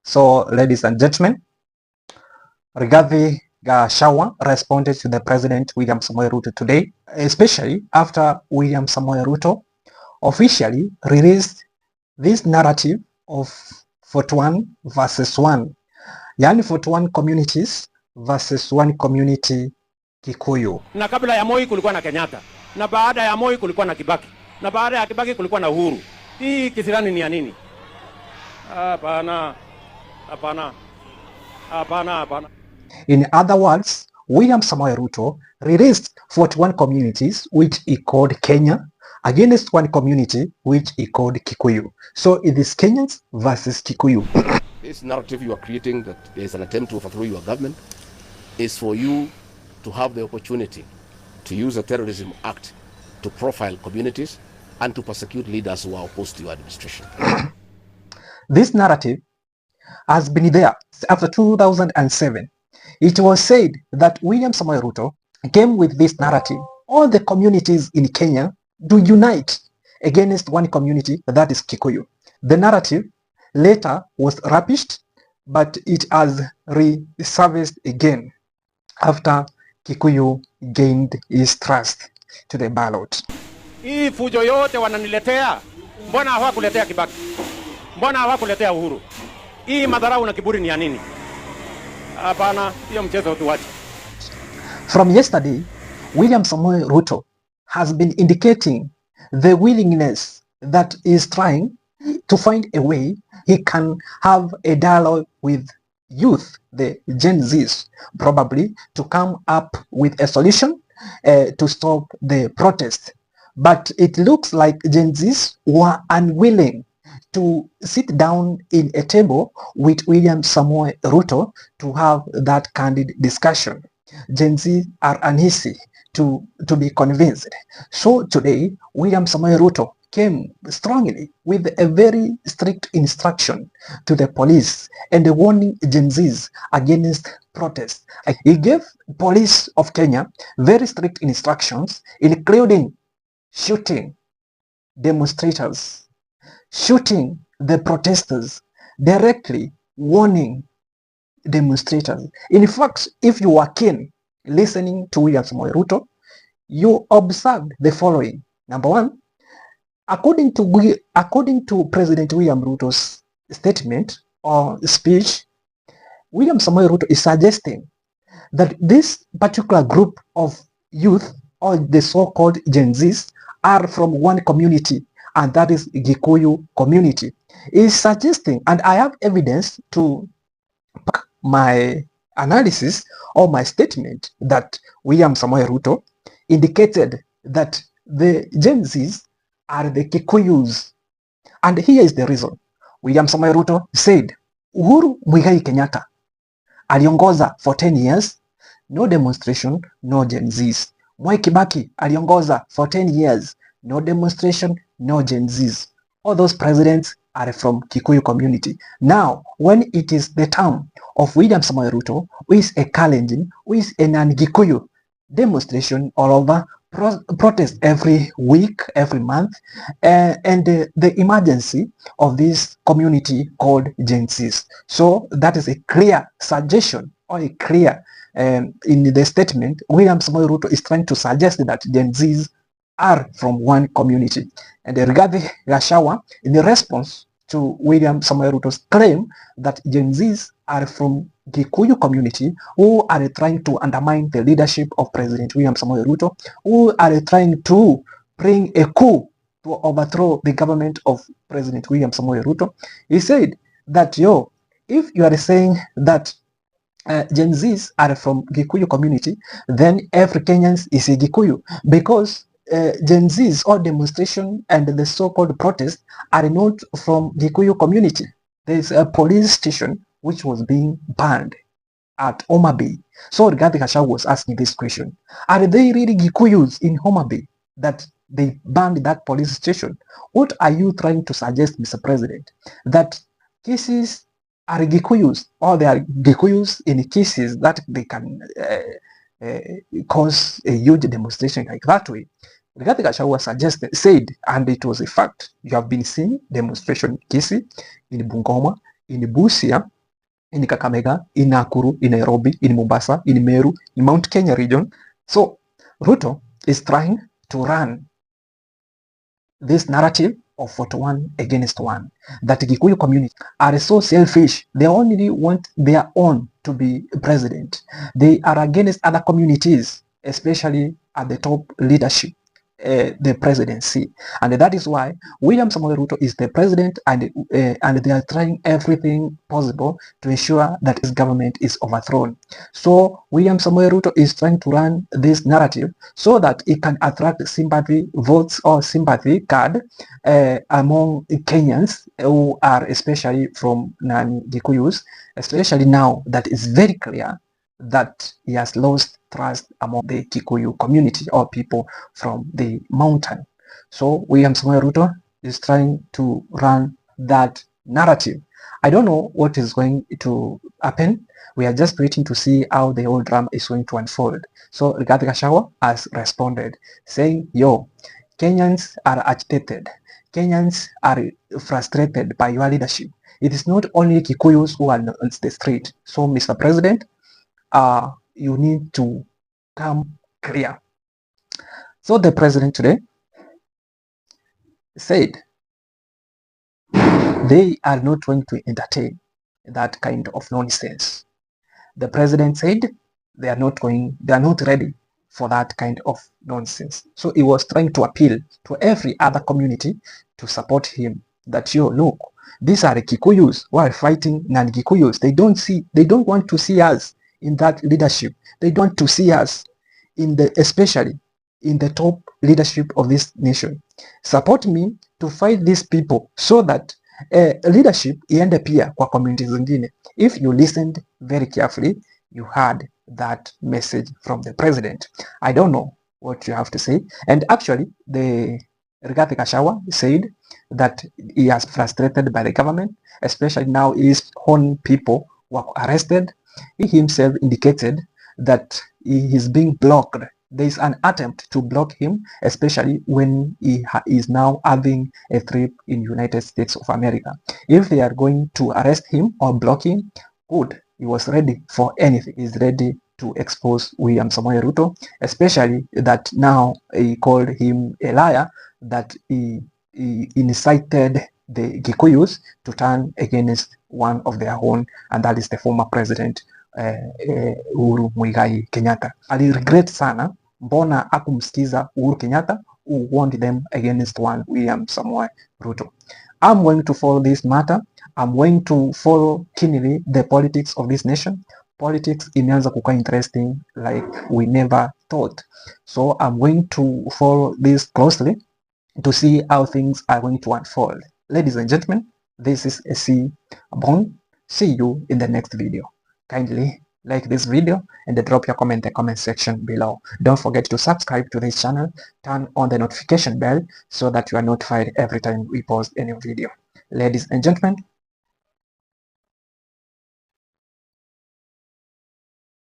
So, ladies and gentlemen, Rigathi Gachagwa responded to the President William Samoei Ruto today, especially after William Samoei Ruto officially released this narrative of 41 versus 1, yani 41 communities versus 1 community Kikuyu. Na kabla ya Moi kulikuwa na Kenyatta, na baada ya Moi kulikuwa na Kibaki, na baada ya Kibaki kulikuwa na Uhuru. Hii kisirani ni ya nini? Hapana. Hapana. Hapana, hapana. In other words, William Samoei Ruto released 41 communities which he called Kenya against 1 community which he called Kikuyu. So it is Kenyans versus Kikuyu. This narrative you are creating that there is an attempt to overthrow your government is for you to have the opportunity to use a terrorism act to profile communities and to persecute leaders who are opposed to your administration. This narrative has been there after 2007. It was said that William Samoei Ruto came with this narrative. All the communities in Kenya do unite against 1 community, that is Kikuyu. The narrative later was rubbished, but it has resurfaced again after Kikuyu gained his trust to the ballot. Hii fujo yote wananiletea, mbona hawakuletea Kibaki? Mbona hawakuletea Uhuru? Hii madharau na kiburi ni ya nini? Hapana, hiyo mchezo tuache. From yesterday, William Samoei Ruto has been indicating the willingness that he is trying to find a way he can have a dialogue with youth, the Gen Zs, probably to come up with a solution to stop the protest. But it looks like Gen Zs were unwilling to sit down in a table with William Samoei Ruto to have that candid discussion. Gen Z are uneasy to be convinced. So today, William Samoei Ruto came strongly with a very strict instruction to the police and warning Gen Zs against protests. He gave police of Kenya very strict instructions, including shooting demonstrators, shooting the protesters, directly warning demonstrators. In fact, if you are keen listening to William Samoei Ruto, you observed the following. Number 1, according to President William Ruto's statement or speech, William Samoei Ruto is suggesting that this particular group of youth, or the so-called Gen Zs, are from 1 community, and that is Gikuyu community. He is suggesting, and I have evidence to back my analysis or my statement, that William Samoei Ruto indicated that the Gen Zs are the Kikuyus. And here is the reason. William Samoei Ruto said, Uhuru Muigai Kenyatta aliongoza for 10 years, no demonstration, no Gen Zs. Mwai Kibaki aliongoza for 10 years, no demonstration, no Gen Zs. All those presidents are from Kikuyu community. Now, when it is the term of William Samoei Ruto, who is a Kalenjin, who is a non-Kikuyu, demonstration all over, protest every week, every month, and the emergency of this community called Gen Zs. So that is a clear suggestion, or a clear, in the statement, William Samoei Ruto is trying to suggest that Gen Zs are from 1 community. And Rigathi Gachagwa, in the response to William Samoei Ruto's claim that Gen Zs are from Gikuyu community, who are trying to undermine the leadership of President William Samoei Ruto, who are trying to bring a coup to overthrow the government of President William Samoei Ruto, he said that, if you are saying that Gen Zs are from Gikuyu community, then every Kenyan is a Gikuyu, because Gen Zs or demonstration and the so-called protest are not from Gikuyu community. There is a police station which was being banned at Homa Bay. So Rigathi Gachagwa was asking this question. Are they really Gikuyus in Homa Bay that they banned that police station? What are you trying to suggest, Mr. President? That cases are Gikuyus, or they are Gikuyus in cases that they can cause a huge demonstration like that way? Rigathi Gachagwa said, and it was a fact, you have been seeing demonstration cases in Bungoma, in Busia, in Kakamega, in Nakuru, in Nairobi, in Mombasa, in Meru, in Mount Kenya region. So Ruto is trying to run this narrative of 41 against 1, that Gikuyu community are so selfish. They only want their own to be president. They are against other communities, especially at the top leadership, the presidency. And that is why William Samoei Ruto is the president, and they are trying everything possible to ensure that his government is overthrown. So William Samoei Ruto is trying to run this narrative so that it can attract sympathy votes or sympathy card among Kenyans who are especially from Gikuyus, especially now that it's very clear that he has lost trust among the Kikuyu community or people from the mountain. So William Samoei Ruto is trying to run that narrative. I don't know what is going to happen. We are just waiting to see how the whole drama is going to unfold. So Rigathi Gachagwa has responded saying, yo, Kenyans are agitated. Kenyans are frustrated by your leadership. It is not only Kikuyus who are on the street. So Mr. President, you need to come clear. So the president today said they are not going to entertain that kind of nonsense. The president said they are not ready for that kind of nonsense. So he was trying to appeal to every other community to support him, that look, these are the Kikuyus who are fighting non-Kikuyus. They don't want to see us in that leadership. They don't want to see us especially in the top leadership of this nation. Support me to fight these people so that leadership iende pia kwa communities zingine. If you listened very carefully, you heard that message from the president. I don't know what you have to say. And actually, the Rigathi Gachagwa said that he is frustrated by the government, especially now his own people were arrested. He himself indicated that he is being blocked. There is an attempt to block him, especially when he is now having a trip in United States of America. If they are going to arrest him or block him, good. He was ready for anything. He's ready to expose William Samoei Ruto, especially that now he called him a liar, that he incited the Gikuyus to turn against one of their own, and that is the former president Uhuru Muigai Kenyatta. Aliregret sana mbona akumsikiza Uhuru Kenyatta who warned them against one William Samoei Ruto. I'm going to follow this matter. I'm going to follow keenly the politics of this nation. Politics imeanza kuwa interesting like we never thought. So I'm going to follow this closely to see how things are going to unfold. Ladies and gentlemen, this is Hesie Born. See you in the next video. Kindly like this video and drop your comment in the comment section below. Don't forget to subscribe to this channel, turn on the notification bell so that you are notified every time we post a new video. Ladies and gentlemen,